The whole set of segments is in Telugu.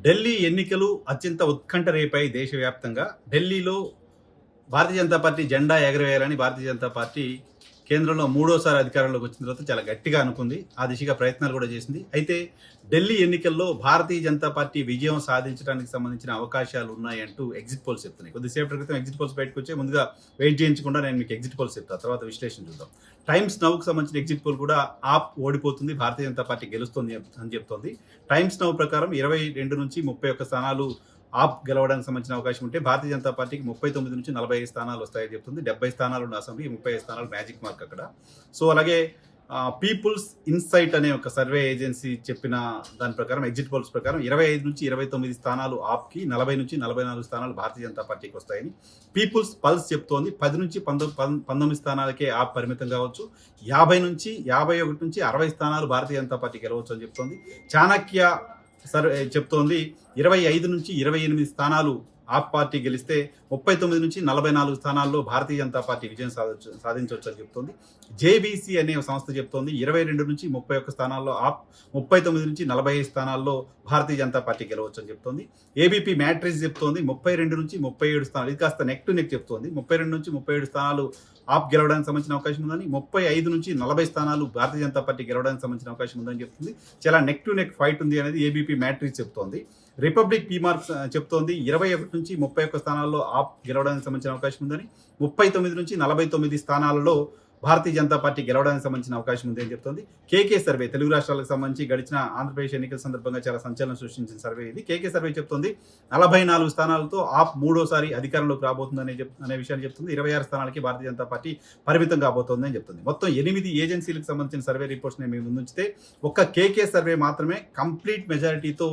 ఢిల్లీ ఎన్నికలు అత్యంత ఉత్కంఠ రేపాయి దేశవ్యాప్తంగా. ఢిల్లీలో భారతీయ జనతా పార్టీ జెండా ఎగరవేయాలని భారతీయ జనతా పార్టీ కేంద్రంలో మూడోసారి అధికారంలోకి వచ్చిన తర్వాత చాలా గట్టిగా అనుకుంది. ఆ దిశగా ప్రయత్నాలు కూడా చేసింది. అయితే ఢిల్లీ ఎన్నికల్లో భారతీయ జనతా పార్టీ విజయం సాధించడానికి సంబంధించిన అవకాశాలు ఉన్నాయంటూ ఎగ్జిట్ పోల్స్ చెప్తున్నాయి. కొద్దిసేపటి క్రితం ఎగ్జిట్ పోల్స్ బయటకు వచ్చే ముందుగా వెయిట్ చేయించకుండా నేను మీకు ఎగ్జిట్ పోల్స్ చెప్తాను, తర్వాత విశ్లేషణ చూద్దాం. టైమ్స్ నౌకు సంబంధించిన ఎగ్జిట్ పోల్ కూడా ఆప్ ఓడిపోతుంది, భారతీయ జనతా పార్టీ గెలుస్తుంది అని చెప్తోంది. టైమ్స్ నౌ ప్రకారం 22 నుంచి 31 స్థానాలు ఆప్ గెలవడానికి సంబంధించిన అవకాశం ఉంటే భారతీయ జనతా పార్టీకి 39 నుంచి 45 స్థానాలు వస్తాయని చెప్తుంది. 70 స్థానాలు ఉన్న అసెంబ్లీ, 35 స్థానాలు మ్యాజిక్ మార్క్ అక్కడ. సో అలాగే పీపుల్స్ ఇన్సైట్ అనే ఒక సర్వే ఏజెన్సీ చెప్పిన దాని ప్రకారం, ఎగ్జిట్ పోల్స్ ప్రకారం 25 నుంచి 29 స్థానాలు ఆప్కి, 40 నుంచి 44 స్థానాలు భారతీయ జనతా పార్టీకి వస్తాయని పీపుల్స్ పల్స్ చెప్తోంది. 10 నుంచి 19 స్థానాలకే ఆప్ పరిమితం కావచ్చు, 50 నుంచి 51 నుంచి 60 స్థానాలు భారతీయ జనతా పార్టీ గెలవచ్చు అని చెప్తోంది. చాణక్య సర్వే చెప్తోంది 25 నుంచి 28 స్థానాలు ఆప్ పార్టీ గెలిస్తే 39 నుంచి 44 స్థానాల్లో భారతీయ జనతా పార్టీ విజయం సాధించవచ్చు అని చెప్తోంది. జేబీసీ అనే సంస్థ చెప్తోంది 22 నుంచి 31 స్థానాల్లో ఆప్, 39 నుంచి 45 స్థానాల్లో భారతీయ జనతా పార్టీ గెలవచ్చు అని చెప్తోంది. ఏబీపీ మ్యాట్రిక్స్ చెప్తోంది 32 నుంచి 37 స్థానాలు, ఇది కాస్త నెక్ టు నెక్ చెప్తోంది. 32 నుంచి 37 స్థానాలు ఆప్ గెలవడానికి సంబంధించిన అవకాశం ఉందని, 35 నుంచి 40 స్థానాలు భారతీయ జనతా పార్టీ గెలవడానికి సంబంధించిన అవకాశం ఉందని చెప్తుంది. చాలా నెక్ టు నెక్ ఫైట్ ఉంది అనేది ఏబీపీ మ్యాట్రిక్స్ చెప్తోంది. రిపబ్లిక్ పీమార్క్స్ చెప్తోంది 21 నుంచి 31 స్థానాల్లో ఆప్ గెలవడానికి సంబంధించిన అవకాశం ఉందని, 39 నుంచి 49 స్థానాలలో భారతీయ జనతా పార్టీ గెలవడానికి సంబంధించిన అవకాశం ఉంది అని చెప్తోంది. కేకే సర్వే తెలుగు రాష్ట్రాలకు సంబంధించి గడిచిన ఆంధ్రప్రదేశ్ ఎన్నికల సందర్భంగా చాలా సంచలనం సృష్టించిన సర్వే ఇది. కేకే సర్వే చెప్తోంది 44 స్థానాలతో ఆప్ మూడోసారి అధికారంలోకి రాబోతుంది అనే విషయాన్ని చెప్తుంది. 26 స్థానాలకి భారతీయ జనతా పార్టీ పరిమితం కాబోతోంది అని చెప్తుంది. మొత్తం 8 ఏజెన్సీలకు సంబంధించిన సర్వే రిపోర్ట్స్ మేము ముందుంచితే ఒక్క కేకే సర్వే మాత్రమే కంప్లీట్ మెజారిటీతో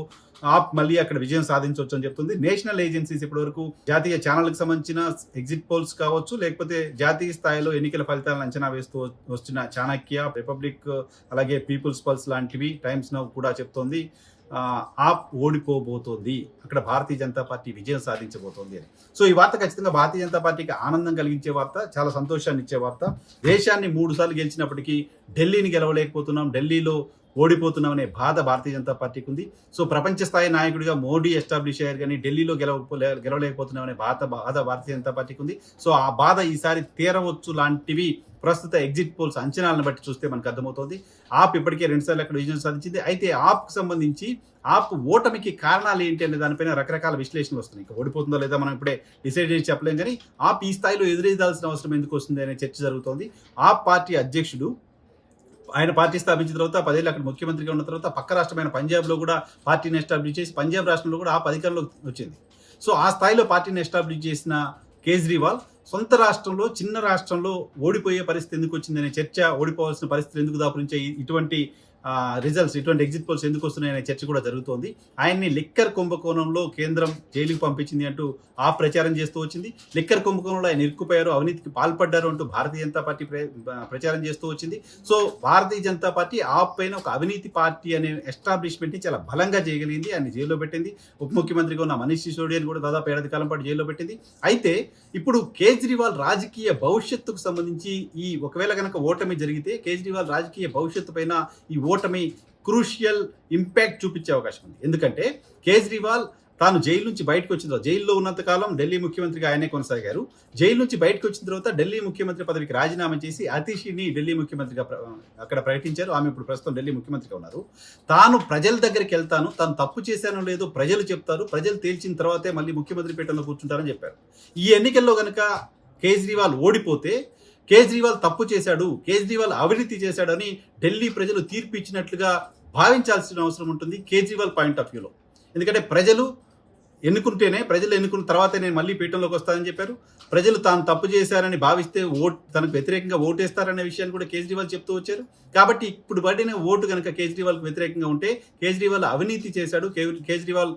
ఆప్ మళ్ళీ అక్కడ విజయం సాధించవచ్చు అని చెప్తుంది. నేషనల్ ఏజెన్సీస్ ఇప్పటివరకు జాతీయ ఛానల్కి సంబంధించిన ఎగ్జిట్ పోల్స్ కావచ్చు, లేకపోతే జాతీయ స్థాయిలో ఎన్నికల ఫలితాలను అంచనా వేస్తూ వచ్చిన చాణక్య, రిపబ్లిక్, అలాగే పీపుల్స్ పల్స్ లాంటివి, టైమ్స్ నౌ కూడా చెప్తోంది ఆప్ ఓడిపోబోతోంది, అక్కడ భారతీయ జనతా పార్టీ విజయం సాధించబోతోంది అని. సో ఈ వార్త ఖచ్చితంగా భారతీయ జనతా పార్టీకి ఆనందం కలిగించే వార్త, చాలా సంతోషాన్ని ఇచ్చే వార్త. దేశాన్ని 3 సార్లు గెలిచినప్పటికీ ఢిల్లీని గెలవలేకపోతున్నాం, ఢిల్లీలో ఓడిపోతున్నాం అనే బాధ భారతీయ జనతా పార్టీకి ఉంది. సో ప్రపంచ స్థాయి నాయకుడిగా మోడీ ఎస్టాబ్లిష్ అయ్యారు, కానీ ఢిల్లీలో గెలవలేకపోతున్నాం అనే బాధ భారతీయ జనతా పార్టీకి ఉంది. సో ఆ బాధ ఈసారి తీరవచ్చు లాంటివి ప్రస్తుత ఎగ్జిట్ పోల్స్ అంచనాలను బట్టి చూస్తే మనకు అర్థమవుతుంది. ఆప్ ఇప్పటికే 2 సార్లు అక్కడ విజయం సాధించింది. అయితే ఆప్కు సంబంధించి ఆప్ ఓటమికి కారణాలు ఏంటి అనే దానిపైన రకరకాల విశ్లేషణలు వస్తున్నాయి. ఇంకా ఓడిపోతుందో లేదా మనం ఇప్పుడే డిసైడ్ చేసి చెప్పలేం, కానీ ఆప్ ఈ స్థాయిలో ఎదురెదాల్సిన అవసరం ఎందుకు వస్తుంది అనే చర్చ జరుగుతోంది. ఆప్ పార్టీ అధ్యక్షుడు ఆయన పార్టీ స్థాపించిన తర్వాత 10 ఏళ్ళు అక్కడ ముఖ్యమంత్రిగా ఉన్న తర్వాత పక్క రాష్ట్రమైన పంజాబ్లో కూడా పార్టీని ఎస్టాబ్లిష్ చేసి పంజాబ్ రాష్ట్రంలో కూడా ఆప్ అధికారంలో వచ్చింది. సో ఆ స్థాయిలో పార్టీని ఎస్టాబ్లిష్ చేసిన కేజ్రీవాల్ సొంత రాష్ట్రంలో, చిన్న రాష్ట్రంలో ఓడిపోయే పరిస్థితి ఎందుకు వచ్చిందనే చర్చ, ఓడిపోవాల్సిన పరిస్థితులు ఎందుకు దాపురించే ఇటువంటి రిజల్ట్స్, ఇటువంటి ఎగ్జిట్ పోల్స్ ఎందుకు వస్తున్నాయనే చర్చ కూడా జరుగుతోంది. ఆయన్ని లిక్కర్ కుంభకోణంలో కేంద్రం జైలుకి పంపించింది అంటూ ఆ ప్రచారం చేస్తూ వచ్చింది. లిక్కర్ కుంభకోణంలో ఆయన ఇరుక్కుపోయారు, అవినీతికి పాల్పడ్డారు అంటూ భారతీయ జనతా పార్టీ ప్రచారం చేస్తూ వచ్చింది. సో భారతీయ జనతా పార్టీ ఆప్ పైన ఒక అవినీతి పార్టీ అనే ఎస్టాబ్లిష్మెంట్ని చాలా బలంగా చేయగలిగింది. ఆయన జైల్లో పెట్టింది. ఉప ముఖ్యమంత్రిగా ఉన్న మనీష్ సిసోడియాని కూడా దాదాపు 7 కాలం పాటు జైల్లో పెట్టింది. అయితే ఇప్పుడు కేజ్రీవాల్ రాజకీయ భవిష్యత్తుకు సంబంధించి ఒకవేళ కనుక ఓటమి జరిగితే కేజ్రీవాల్ రాజకీయ భవిష్యత్తు పైన ఈ ఓటమి క్రూషియల్ ఇంపాక్ట్ చూపించే అవకాశం ఉంది. ఎందుకంటే కేజ్రీవాల్ తాను జైలు నుంచి బయటకు వచ్చిన తర్వాత, జైల్లో ఉన్నంతకాలం ఢిల్లీ ముఖ్యమంత్రిగా ఆయనే కొనసాగారు. జైలు నుంచి బయటకు వచ్చిన తర్వాత ఢిల్లీ ముఖ్యమంత్రి పదవికి రాజీనామా చేసి అతిషిని ఢిల్లీ ముఖ్యమంత్రిగా అక్కడ ప్రకటించారు. ఆమె ఇప్పుడు ప్రస్తుతం ఢిల్లీ ముఖ్యమంత్రిగా ఉన్నారు. తాను ప్రజల దగ్గరికి వెళ్తాను, తాను తప్పు చేశానో లేదో ప్రజలు చెప్తారు, ప్రజలు తేల్చిన తర్వాతే మళ్ళీ ముఖ్యమంత్రి పీఠంలో కూర్చుంటారని చెప్పారు. ఈ ఎన్నికల్లో కనుక కేజ్రీవాల్ ఓడిపోతే కేజ్రీవాల్ తప్పు చేశాడు, కేజ్రీవాల్ అవినీతి చేశాడని ఢిల్లీ ప్రజలు తీర్పు ఇచ్చినట్లుగా భావించాల్సిన అవసరం ఉంటుంది కేజ్రీవాల్ పాయింట్ ఆఫ్ వ్యూలో. ఎందుకంటే ప్రజలు ఎన్నుకున్న తర్వాతే నేను మళ్ళీ పీఠంలోకి వస్తానని చెప్పారు. ప్రజలు తాను తప్పు చేశారని భావిస్తే తనకు వ్యతిరేకంగా ఓటేస్తారనే విషయాన్ని కూడా కేజ్రీవాల్ చెప్తూ వచ్చారు. కాబట్టి ఇప్పుడు పడిన ఓటు కనుక కేజ్రీవాల్కి వ్యతిరేకంగా ఉంటే కేజ్రీవాల్ అవినీతి చేశాడు, కేజ్రీవాల్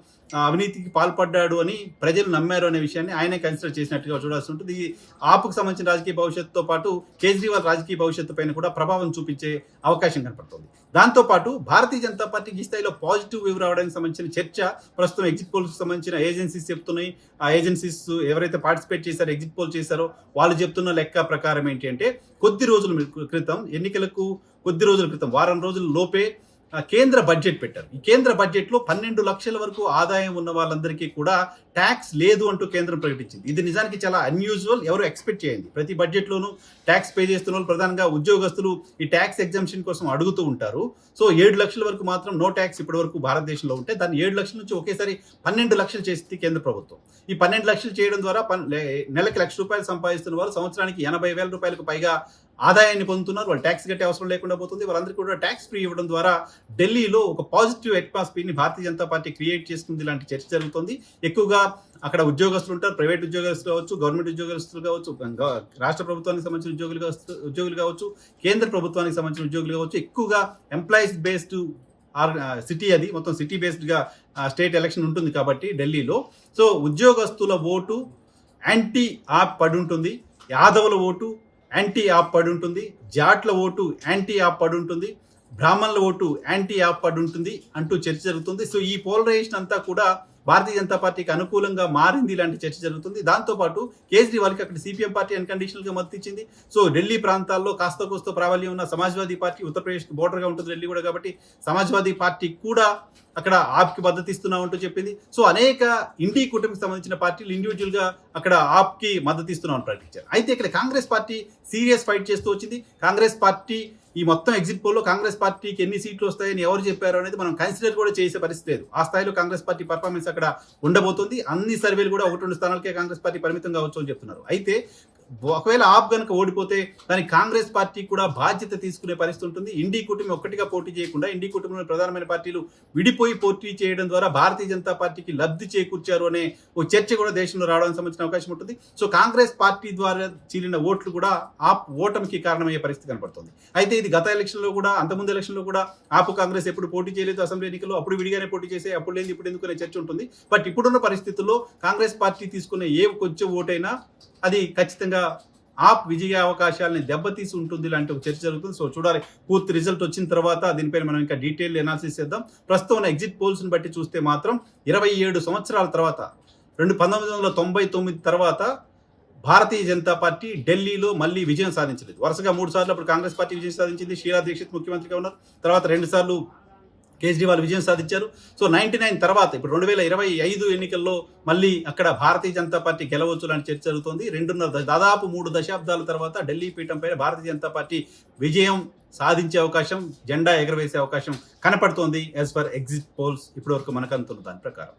అవినీతికి పాల్పడ్డాడు అని ప్రజలు నమ్మారు అనే విషయాన్ని ఆయనే కన్సిడర్ చేసినట్టుగా చూడాల్సి ఉంటుంది. ఈ ఆపుకు సంబంధించిన రాజకీయ భవిష్యత్తుతో పాటు కేజ్రీవాల్ రాజకీయ భవిష్యత్తు పైన కూడా ప్రభావం చూపించే అవకాశం కనపడుతుంది. దాంతోపాటు భారతీయ జనతా పార్టీకి ఈ స్థాయిలో పాజిటివ్ వేవ్ రావడానికి సంబంధించిన చర్చ ప్రస్తుతం ఎగ్జిట్ పోల్స్ సంబంధించిన ఏజెన్సీస్ చెప్తున్నాయి. ఆ ఏజెన్సీస్ ఎవరైతే పార్టిసిపేట్ చేశారో, ఎగ్జిట్ పోల్ చేశారో వాళ్ళు చెప్తున్న లెక్క ప్రకారం ఏంటి అంటే, కొద్ది రోజుల క్రితం, ఎన్నికలకు కొద్ది రోజుల క్రితం, వారం రోజుల లోపే కేంద్ర బడ్జెట్ పెట్టారు. ఈ కేంద్ర బడ్జెట్లో 12 లక్షల వరకు ఆదాయం ఉన్న వాళ్ళందరికీ కూడా ట్యాక్స్ లేదు అంటూ కేంద్రం ప్రకటించింది. ఇది నిజానికి చాలా అన్యూజువల్, ఎవరు ఎక్స్పెక్ట్ చేయండి. ప్రతి బడ్జెట్లోనూ ట్యాక్స్ పే చేస్తున్న వాళ్ళు ప్రధానంగా ఉద్యోగస్తులు ఈ ట్యాక్స్ ఎగ్జంప్షన్ కోసం అడుగుతూ ఉంటారు. సో 7 లక్షల వరకు మాత్రం నో ట్యాక్స్ ఇప్పటి వరకు భారతదేశంలో ఉంటే దాన్ని 7 లక్షల నుంచి ఒకేసారి 12 లక్షలు చేసింది కేంద్ర ప్రభుత్వం. ఈ 12 లక్షలు చేయడం ద్వారా నెలకి ₹1,00,000 సంపాదిస్తున్న వాళ్ళు సంవత్సరానికి ₹80,000 పైగా ఆదాయాన్ని పొందుతున్నారు. వాళ్ళు ట్యాక్స్ కట్టే అవసరం లేకుండా పోతుంది. వాళ్ళందరికీ కూడా ట్యాక్స్ ఫ్రీ ఇవ్వడం ద్వారా ఢిల్లీలో ఒక positive అట్మాస్ఫియర్ని Bharatiya Janata party create చేసుకుంది. ఇలాంటి చర్చ జరుగుతుంది. ఎక్కువగా అక్కడ ఉద్యోగస్తులు ఉంటారు, ప్రైవేట్ ఉద్యోగస్తులు కావచ్చు, గవర్నమెంట్ ఉద్యోగస్తులు కావచ్చు, రాష్ట్ర ప్రభుత్వానికి సంబంధించిన ఉద్యోగులు కావచ్చు, కేంద్ర ప్రభుత్వానికి సంబంధించిన ఉద్యోగులు కావచ్చు. ఎక్కువగా ఎంప్లాయీస్ బేస్డ్ సిటీ, అది మొత్తం సిటీ బేస్డ్గా స్టేట్ ఎలక్షన్ ఉంటుంది కాబట్టి ఢిల్లీలో. సో ఉద్యోగస్తుల ఓటు యాంటీ ఆప్ పడి ఉంటుంది, యాదవుల ఓటు యాంటీ యాప్ పడి ఉంటుంది, జాట్ల ఓటు యాంటీ యాప్ పడి ఉంటుంది, బ్రాహ్మణుల ఓటు యాంటీ యాప్ పడి ఉంటుంది అంటూ చర్చ జరుగుతుంది. సో ఈ పోలరైజేషన్ అంతా కూడా భారతీయ జనతా పార్టీకి అనుకూలంగా మారింది. ఇలాంటి చర్చ జరుగుతుంది. దాంతోపాటు కేజ్రీవాల్కి అక్కడ సిపిఎం పార్టీ అన్కండిషనల్గా మద్దతు ఇచ్చింది. సో ఢిల్లీ ప్రాంతాల్లో కాస్త కోస్త ప్రాబల్యం ఉన్న సమాజ్వాదీ పార్టీ, ఉత్తరప్రదేశ్కి బోర్డర్గా ఉంటుంది ఢిల్లీ కూడా కాబట్టి సమాజ్వాదీ పార్టీ కూడా అక్కడ ఆప్కి మద్దతు ఇస్తున్నామంటూ చెప్పింది. సో అనేక ఇండి కూటమికి సంబంధించిన పార్టీలు ఇండివిజువల్గా అక్కడ ఆప్కి మద్దతు ఇస్తున్నామని ప్రకటించారు. అయితే ఇక్కడ కాంగ్రెస్ పార్టీ సీరియస్ ఫైట్ చేస్తూ వచ్చింది. కాంగ్రెస్ పార్టీ ఈ మొత్తం ఎగ్జిట్ పోల్లో కాంగ్రెస్ పార్టీకి ఎన్ని సీట్లు వస్తాయని ఎవరు చెప్పారు అనేది మనం కన్సిడర్ కూడా చేసే పరిస్థితి లేదు. ఆ స్థాయిలో కాంగ్రెస్ పార్టీ పర్ఫార్మెన్స్ అక్కడ ఉండబోతుంది. అన్ని సర్వేలు కూడా 1-2 స్థానాలకే కాంగ్రెస్ పార్టీ పరిమితం కావచ్చు అని చెప్తున్నారు. అయితే ఒకవేళ ఆప్ కనుక ఓడిపోతే దానికి కాంగ్రెస్ పార్టీ కూడా బాధ్యత తీసుకునే పరిస్థితి ఉంటుంది. ఇండి కూటమి ఒక్కటిగా పోటీ చేయకుండా ఇండి కూటమిలోని ప్రధానమైన పార్టీలు విడిపోయి పోటీ చేయడం ద్వారా భారతీయ జనతా పార్టీకి లబ్ధి చేకూర్చారు అనే ఓ చర్చ కూడా దేశంలో రావడానికి సంబంధించిన అవకాశం ఉంటుంది. సో కాంగ్రెస్ పార్టీ ద్వారా చీలిన ఓట్లు కూడా ఆప్ ఓటమికి కారణమయ్యే పరిస్థితి కనపడుతుంది. అయితే ఇది గత ఎలక్షన్లో కూడా, అంతకుముందు ఎలక్షన్లో కూడా ఆప్ కాంగ్రెస్ ఎప్పుడు పోటీ చేయలేదు అసెంబ్లీ ఎన్నికల్లో, అప్పుడు విడిగానే పోటీ చేసే, అప్పుడు లేదు ఇప్పుడు ఎందుకు అనే చర్చ ఉంటుంది. బట్ ఇప్పుడున్న పరిస్థితుల్లో కాంగ్రెస్ పార్టీ తీసుకునే ఏ కొంచెం ఓటైనా అది ఖచ్చితంగా ఆప్ విజయ అవకాశాలని దెబ్బతీసి ఉంటుంది లాంటి ఒక చర్చ జరుగుతుంది. సో చూడాలి, పూర్తి రిజల్ట్ వచ్చిన తర్వాత దీనిపైన మనం ఇంకా డీటెయిల్ అనాలిసిస్ చేద్దాం. ప్రస్తుతం ఉన్న ఎగ్జిట్ పోల్స్ని బట్టి చూస్తే మాత్రం 27 సంవత్సరాల తర్వాత 1999 తర్వాత భారతీయ జనతా పార్టీ ఢిల్లీలో మళ్ళీ విజయం సాధించలేదు. వరుసగా 3 సార్లు అప్పుడు కాంగ్రెస్ పార్టీ విజయం సాధించింది. షీలా దీక్షిత్ ముఖ్యమంత్రిగా ఉన్నారు. తర్వాత 2 సార్లు కేజ్రీవాల్ విజయం సాధించారు. సో 99 తర్వాత ఇప్పుడు 2025 ఎన్నికల్లో మళ్ళీ అక్కడ భారతీయ జనతా పార్టీ గెలవచ్చు లాంటి చర్చ జరుగుతుంది. దాదాపు 3 దశాబ్దాల తర్వాత ఢిల్లీ పీఠం పైన భారతీయ జనతా పార్టీ విజయం సాధించే అవకాశం, జెండా ఎగరవేసే అవకాశం కనపడుతోంది యాజ్ పర్ ఎగ్జిట్ పోల్స్ ఇప్పటి వరకు మనకు అందుతున్న దాని ప్రకారం.